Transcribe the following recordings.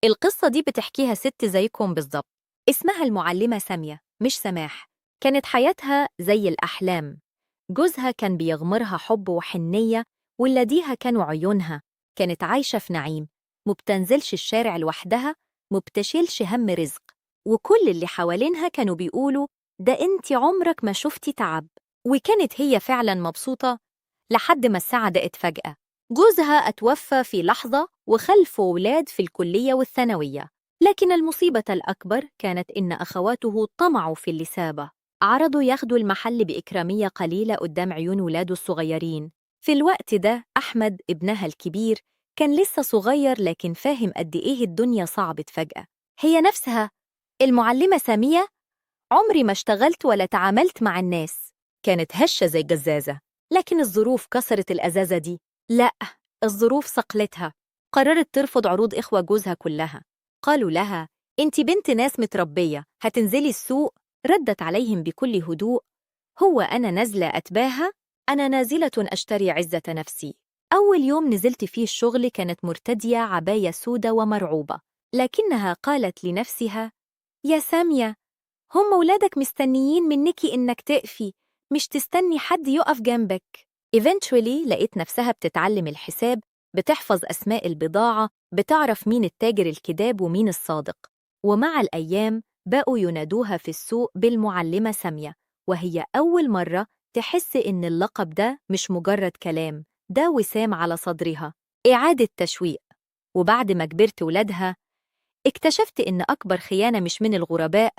القصة دي بتحكيها ست زيكم بالظبط. اسمها المعلمة سامية مش سماح. كانت حياتها زي الأحلام. جوزها كان بيغمرها حب وحنية، ولاديها كانوا عيونها. كانت عايشة في نعيم، مبتنزلش الشارع لوحدها، مبتشيلش هم رزق. وكل اللي حوالينها كانوا بيقولوا ده انتي عمرك ما شفتي تعب. وكانت هي فعلا مبسوطة لحد ما الساعة دقت فجأة. جوزها اتوفى في لحظة وخلفه ولاد في الكلية والثانوية. لكن المصيبة الأكبر كانت إن أخواته طمعوا في اللي سابه. عرضوا ياخدوا المحل بإكرامية قليلة قدام عيون ولاده الصغيرين. في الوقت ده أحمد ابنها الكبير كان لسه صغير، لكن فاهم قد إيه الدنيا صعبت فجأة. هي نفسها المعلمة سامية. عمري ما اشتغلت ولا تعاملت مع الناس. كانت هشة زي الجزازة، لكن الظروف كسرت الأزازة دي. لا، الظروف صقلتها. قررت ترفض عروض إخوة جوزها كلها. قالوا لها انتي بنت ناس متربية، هتنزلي السوق؟ ردت عليهم بكل هدوء: هو أنا نازلة أتباهى؟ أنا نازلة أشتري عزة نفسي. أول يوم نزلت فيه الشغل كانت مرتدية عباية سودة ومرعوبة، لكنها قالت لنفسها: يا سامية، هم ولادك مستنيين منك إنك تقفي، مش تستني حد يقف جنبك. Eventually لقيت نفسها بتتعلم الحساب، بتحفظ أسماء البضاعة، بتعرف مين التاجر الكذاب ومين الصادق. ومع الأيام بقوا ينادوها في السوق بالمعلمة سامية، وهي أول مرة تحس إن اللقب ده مش مجرد كلام، ده وسام على صدرها. إعادة تشويق. وبعد ما كبرت ولادها اكتشفت إن أكبر خيانة مش من الغرباء،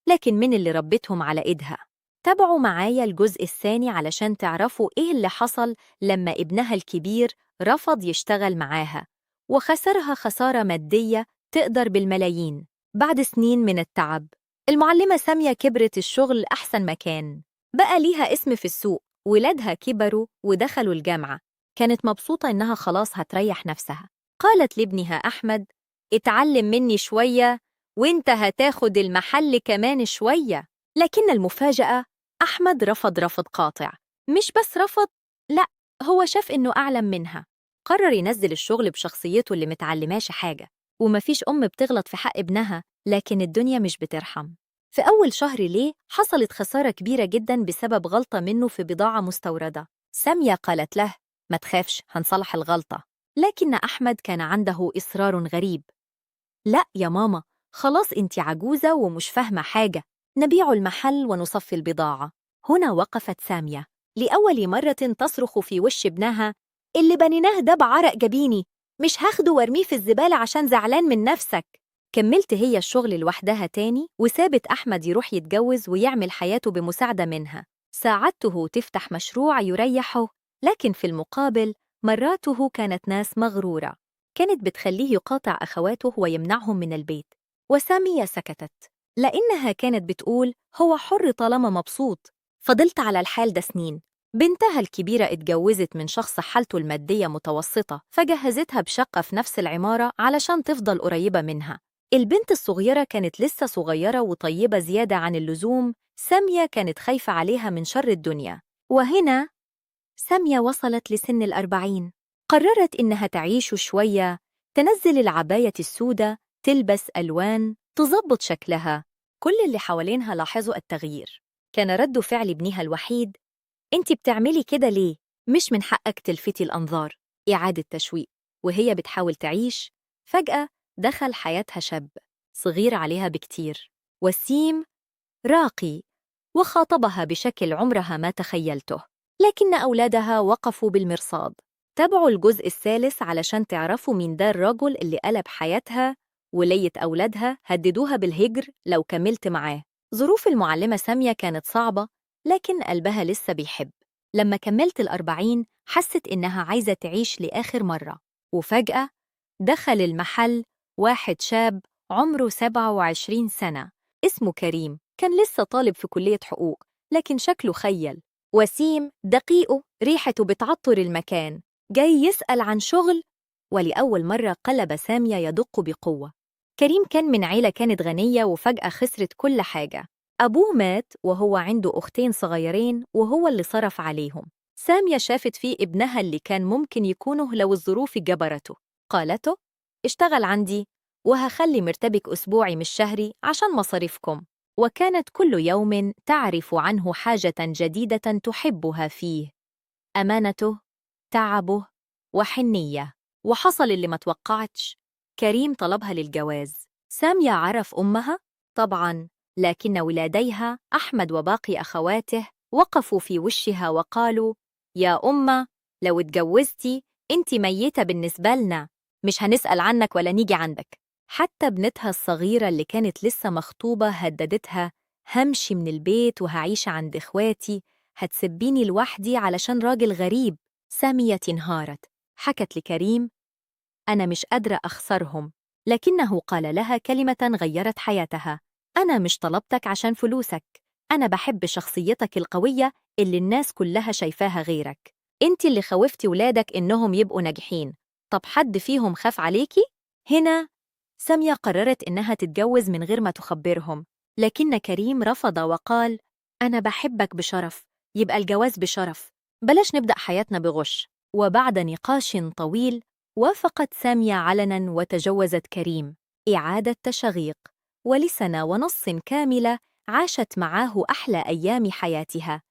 لكن من اللي ربتهم على إيدها. تابعوا معايا الجزء الثاني علشان تعرفوا إيه اللي حصل لما ابنها الكبير رفض يشتغل معاها، وخسرها خسارة مادية تقدر بالملايين. بعد سنين من التعب، المعلمة سامية كبرت الشغل أحسن مكان، بقى ليها اسم في السوق، ولادها كبروا ودخلوا الجامعة. كانت مبسوطة إنها خلاص هتريح نفسها. قالت لابنها أحمد: اتعلم مني شوية وانت هتاخد المحل كمان شوية. لكن المفاجأة، أحمد رفض رفض قاطع. مش بس رفض، لأ، هو شاف إنه أعلم منها. قرر ينزل الشغل بشخصيته اللي متعلماش حاجة. ومفيش أم بتغلط في حق ابنها، لكن الدنيا مش بترحم. في أول شهر ليه حصلت خسارة كبيرة جدا بسبب غلطة منه في بضاعة مستوردة. سامية قالت له: ما تخافش، هنصلح الغلطة. لكن أحمد كان عنده إصرار غريب: لا يا ماما، خلاص انتي عجوزة ومش فاهمة حاجة، نبيع المحل ونصفي البضاعة. هنا وقفت سامية لأول مرة تصرخ في وش ابنها: اللي بنيناه ده بعرق جبيني، مش هاخده وارميه في الزبالة عشان زعلان من نفسك. كملت هي الشغل لوحدها تاني، وسابت أحمد يروح يتجوز ويعمل حياته بمساعدة منها. ساعدته تفتح مشروع يريحه، لكن في المقابل مراته كانت ناس مغرورة، كانت بتخليه يقاطع أخواته ويمنعهم من البيت. وسامية سكتت، لأنها كانت بتقول هو حر طالما مبسوط. فضلت على الحال ده سنين. بنتها الكبيرة اتجوزت من شخص حالته المادية متوسطة، فجهزتها بشقة في نفس العمارة علشان تفضل قريبة منها. البنت الصغيرة كانت لسه صغيرة وطيبة زيادة عن اللزوم. سامية كانت خايفة عليها من شر الدنيا. وهنا سامية وصلت لسن 40. قررت إنها تعيش شوية، تنزل العباية السوداء، تلبس ألوان، تظبط شكلها. كل اللي حوالينها لاحظوا التغيير. كان رد فعل ابنها الوحيد: أنتِ بتعملي كده ليه؟ مش من حقك تلفتي الأنظار. إعادة تشويق. وهي بتحاول تعيش، فجأة دخل حياتها شاب صغير عليها بكتير، وسيم، راقي، وخاطبها بشكل عمرها ما تخيلته. لكن أولادها وقفوا بالمرصاد. تابعوا الجزء الثالث علشان تعرفوا مين ده الرجل اللي قلب حياتها. ولية أولادها هددوها بالهجر لو كملت معاه. ظروف المعلمة سامية كانت صعبة، لكن قلبها لسه بيحب. لما كملت 40 حست إنها عايزة تعيش لآخر مرة. وفجأة دخل المحل واحد شاب عمره 27 سنة، اسمه كريم. كان لسه طالب في كلية حقوق، لكن شكله خيل. وسيم، دقيقه، ريحته بتعطر المكان، جاي يسأل عن شغل. ولأول مرة قلب سامية يدق بقوة. كريم كان من عيلة كانت غنية وفجأة خسرت كل حاجة. أبوه مات وهو عنده أختين صغيرين، وهو اللي صرف عليهم. سامية شافت فيه ابنها اللي كان ممكن يكونه لو الظروف جبرته. قالته: اشتغل عندي وهخلي مرتبك أسبوعي مش شهري عشان مصاريفكم. وكانت كل يوم تعرف عنه حاجة جديدة تحبها فيه، أمانته، تعبه، وحنية. وحصل اللي ما توقعتش، كريم طلبها للجواز. سامية عرف أمها؟ طبعاً، لكن ولاديها أحمد وباقي أخواته وقفوا في وشها وقالوا: يا أمة، لو اتجوزتي أنت ميتة بالنسبة لنا، مش هنسأل عنك ولا نيجي عندك. حتى ابنتها الصغيرة اللي كانت لسه مخطوبة هددتها: همشي من البيت وهعيش عند إخواتي، هتسبيني لوحدي علشان راجل غريب. سامية انهارت، حكت لكريم: أنا مش قادرة أخسرهم. لكنه قال لها كلمة غيرت حياتها: أنا مش طلبتك عشان فلوسك، أنا بحب شخصيتك القوية اللي الناس كلها شايفاها غيرك. أنت اللي خوفتي ولادك إنهم يبقوا ناجحين، طب حد فيهم خاف عليكي؟ هنا سامية قررت إنها تتجوز من غير ما تخبرهم، لكن كريم رفض وقال: أنا بحبك بشرف، يبقى الجواز بشرف، بلاش نبدأ حياتنا بغش. وبعد نقاش طويل وافقت سامية علناً وتجوزت كريم. إعادة تشغيق، ولسنة ونص كاملة عاشت معاه أحلى أيام حياتها.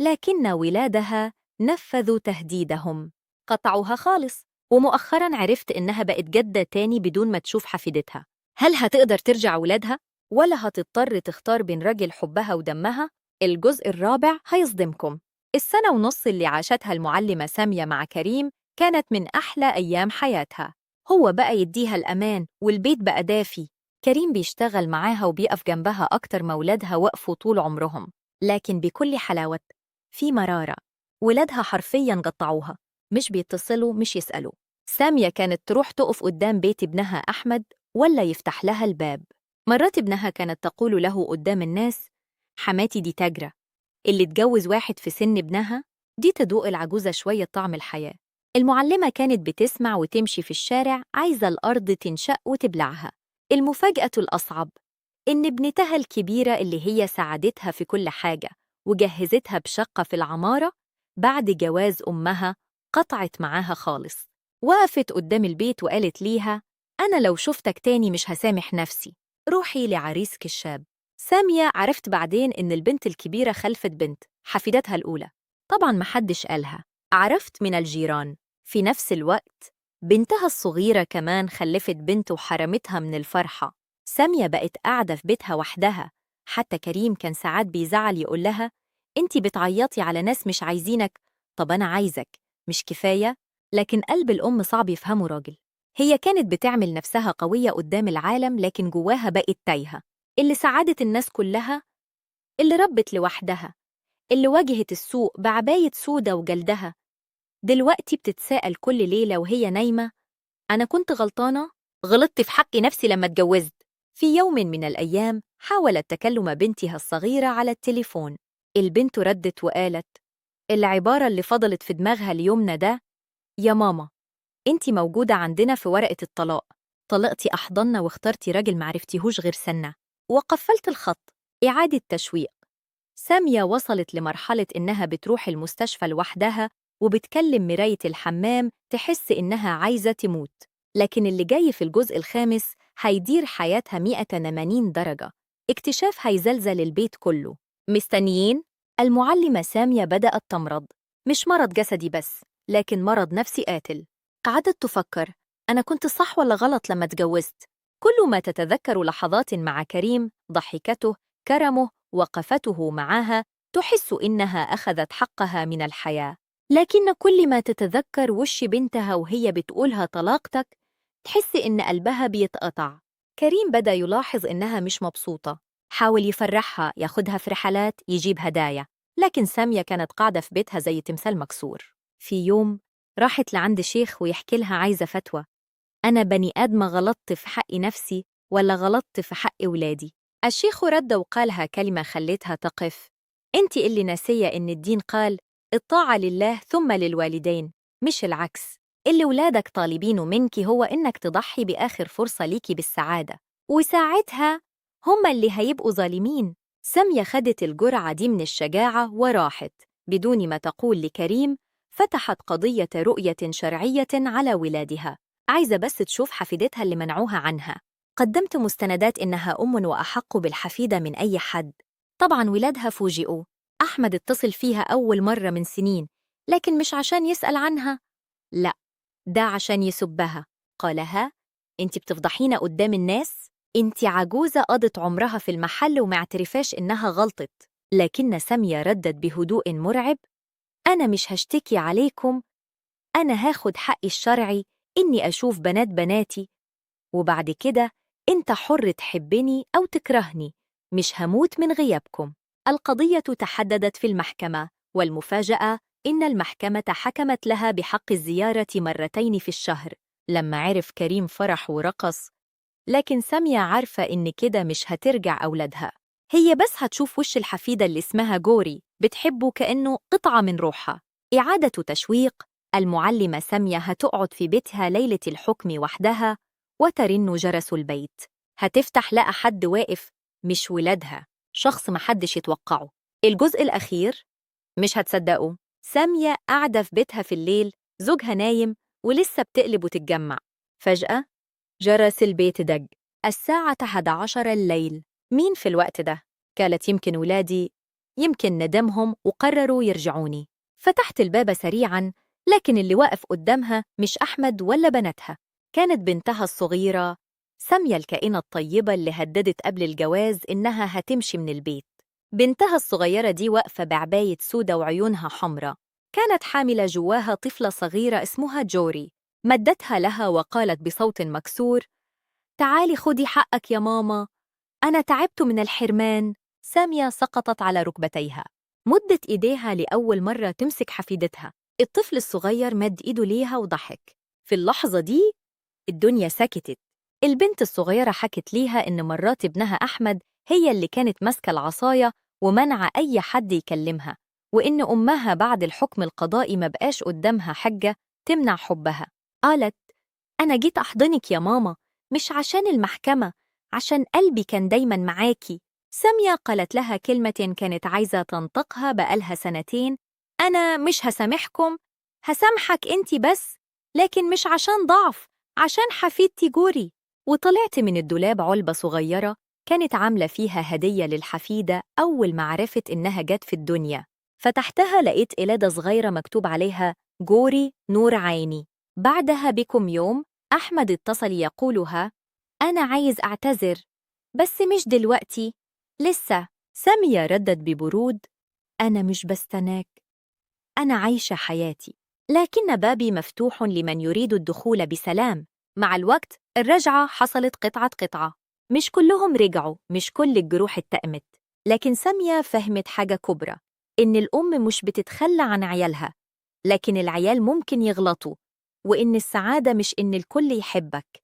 لكن ولادها نفذوا تهديدهم، قطعوها خالص. ومؤخراً عرفت إنها بقت جدة تاني بدون ما تشوف حفيدتها. هل هتقدر ترجع ولادها؟ ولا هتضطر تختار بين رجل حبها ودمها؟ الجزء الرابع هيصدمكم. السنة ونص اللي عاشتها المعلمة سامية مع كريم كانت من أحلى أيام حياتها. هو بقى يديها الأمان والبيت بقى دافي. كريم بيشتغل معاها وبيقف جنبها أكتر ما ولادها وقفوا طول عمرهم. لكن بكل حلاوة، في مرارة، ولادها حرفياً قطعوها، مش بيتصلوا مش يسألوا. سامية كانت تروح تقف قدام بيت ابنها أحمد ولا يفتح لها الباب. مرات ابنها كانت تقول له قدام الناس: حماتي دي تاجرة، اللي تجوز واحد في سن ابنها دي تدوق العجوزة شوية طعم الحياة. المعلمة كانت بتسمع وتمشي في الشارع عايزة الأرض تنشق وتبلعها. المفاجأة الأصعب إن ابنتها الكبيرة اللي هي ساعدتها في كل حاجة وجهزتها بشقة في العمارة، بعد جواز أمها قطعت معاها خالص. وقفت قدام البيت وقالت ليها: أنا لو شفتك تاني مش هسامح نفسي، روحي لعريسك الشاب. سامية عرفت بعدين إن البنت الكبيرة خلفت بنت حفيدتها الأولى، طبعاً محدش قالها، عرفت من الجيران. في نفس الوقت بنتها الصغيرة كمان خلفت بنت وحرمتها من الفرحة. سامية بقت قاعدة في بيتها وحدها. حتى كريم كان ساعات بيزعل يقول لها: انتي بتعيطي على ناس مش عايزينك، طب أنا عايزك، مش كفاية؟ لكن قلب الأم صعب يفهمه راجل. هي كانت بتعمل نفسها قوية قدام العالم، لكن جواها بقت تايهة. اللي سعادت الناس كلها، اللي ربت لوحدها، اللي واجهت السوق بعباية سودة وجلدها، دلوقتي بتتساءل كل ليلة وهي نايمة: أنا كنت غلطانة؟ غلطت في حق نفسي لما اتجوزت. في يوم من الأيام حاولت تكلم بنتها الصغيرة على التليفون. البنت ردت وقالت العبارة اللي فضلت في دماغها اليومنا ده: يا ماما، انتي موجودة عندنا في ورقة الطلاق، طلقتي أحضننا واخترتي راجل معرفتيهوش غير سنة. وقفلت الخط. إعادة تشويق. سامية وصلت لمرحلة إنها بتروح المستشفى لوحدها وبتكلم مراية الحمام تحس إنها عايزة تموت. لكن اللي جاي في الجزء الخامس هيدير حياتها 180 درجة. اكتشاف هيزلزل البيت كله. مستنيين؟ المعلمة سامية بدأت تمرض، مش مرض جسدي بس، لكن مرض نفسي قاتل. قعدت تفكر: أنا كنت صح ولا غلط لما اتجوزت؟ كل ما تتذكر لحظات مع كريم، ضحكته، كرمه، وقفته معها، تحس إنها أخذت حقها من الحياة. لكن كل ما تتذكر وش بنتها وهي بتقولها طلاقتك، تحس إن قلبها بيتقطع. كريم بدأ يلاحظ إنها مش مبسوطة، حاول يفرحها، ياخدها في رحلات، يجيب هدايا. لكن سامية كانت قاعدة في بيتها زي تمثال مكسور. في يوم راحت لعند شيخ ويحكي لها عايزة فتوى: أنا بني آدمة غلطت في حق نفسي ولا غلطت في حق ولادي؟ الشيخ رد وقالها كلمة خلتها تقف: أنت اللي ناسية إن الدين قال الطاعة لله ثم للوالدين، مش العكس. اللي ولادك طالبينه منك هو إنك تضحي بآخر فرصة ليكي بالسعادة، وساعتها هم اللي هيبقوا ظالمين. سامية خدت الجرعة دي من الشجاعة وراحت بدون ما تقول لكريم، فتحت قضية رؤية شرعية على ولادها، عايزة بس تشوف حفيدتها اللي منعوها عنها. قدمت مستندات إنها أم وأحق بالحفيدة من أي حد. طبعاً ولادها فوجئوا. أحمد اتصل فيها أول مرة من سنين، لكن مش عشان يسأل عنها، لا، ده عشان يسبها. قالها: انت بتفضحينا قدام الناس؟ انت عجوزة قضت عمرها في المحل ومعترفاش إنها غلطت. لكن سامية ردت بهدوء مرعب: أنا مش هشتكي عليكم، أنا هاخد حقي الشرعي إني أشوف بنات بناتي، وبعد كده أنت حر تحبني أو تكرهني، مش هموت من غيابكم. القضية تحددت في المحكمة، والمفاجأة إن المحكمة حكمت لها بحق الزيارة مرتين في الشهر. لما عرف كريم فرح ورقص، لكن سامية عارفة إن كده مش هترجع أولادها، هي بس هتشوف وش الحفيدة اللي اسمها جوري بتحبه كأنه قطعة من روحها. إعادة تشويق. المعلمة سامية هتقعد في بيتها ليلة الحكم وحدها وترن جرس البيت. هتفتح لقى حد واقف، مش ولادها، شخص محدش يتوقعه. الجزء الأخير مش هتصدقوا. سامية قاعدة في بيتها في الليل، زوجها نايم ولسه بتقلب وتتجمع. فجأة جرس البيت دق. الساعة 11 الليل. مين في الوقت ده؟ قالت: يمكن ولادي، يمكن ندمهم وقرروا يرجعوني. فتحت الباب سريعاً، لكن اللي واقف قدامها مش أحمد ولا بناتها، كانت بنتها الصغيرة سامية، الكائنة الطيبة اللي هددت قبل الجواز إنها هتمشي من البيت. بنتها الصغيرة دي واقفة بعباية سودة وعيونها حمراء، كانت حاملة جواها طفلة صغيرة اسمها جوري. مدتها لها وقالت بصوت مكسور: تعالي خدي حقك يا ماما، أنا تعبت من الحرمان. سامية سقطت على ركبتيها، مدت إيديها لأول مرة تمسك حفيدتها. الطفل الصغير مد إيده ليها وضحك. في اللحظة دي الدنيا سكتت. البنت الصغيرة حكت ليها إن مرات ابنها أحمد هي اللي كانت ماسكة العصاية ومنع أي حد يكلمها، وإن أمها بعد الحكم القضائي ما بقاش قدامها حجة تمنع حبها. قالت: أنا جيت أحضنك يا ماما، مش عشان المحكمة، عشان قلبي كان دايماً معاكي. سامية قالت لها كلمة كانت عايزة تنطقها بقالها سنتين: أنا مش هسامحكم، هسامحك أنتي بس، لكن مش عشان ضعف، عشان حفيدتي جوري. وطلعت من الدولاب علبة صغيرة كانت عاملة فيها هدية للحفيدة أول ما عرفت إنها جت في الدنيا. فتحتها لقيت قلادة صغيرة مكتوب عليها: جوري نور عيني. بعدها بكم يوم أحمد اتصل يقولها: أنا عايز أعتذر، بس مش دلوقتي، لسه. سامية ردت ببرود: أنا مش بستناك، أنا عايشة حياتي، لكن بابي مفتوح لمن يريد الدخول بسلام. مع الوقت الرجعة حصلت قطعة قطعة، مش كلهم رجعوا، مش كل الجروح اتأمت، لكن سامية فهمت حاجة كبرى: إن الأم مش بتتخلى عن عيالها، لكن العيال ممكن يغلطوا، وإن السعادة مش إن الكل يحبك،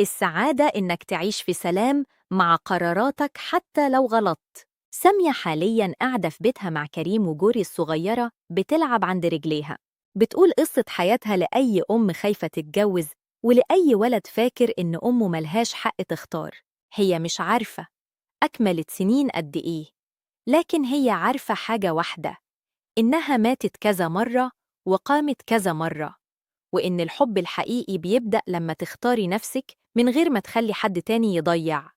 السعادة إنك تعيش في سلام مع قراراتك حتى لو غلطت. سامية حالياً قاعدة في بيتها مع كريم وجوري الصغيرة بتلعب عند رجليها، بتقول قصة حياتها لأي أم خايفة تتجوز، ولأي ولد فاكر إن أمه ملهاش حق تختار. هي مش عارفة أكملت سنين قد إيه، لكن هي عارفة حاجة واحدة: إنها ماتت كذا مرة وقامت كذا مرة، وإن الحب الحقيقي بيبدأ لما تختاري نفسك من غير ما تخلي حد تاني يضيع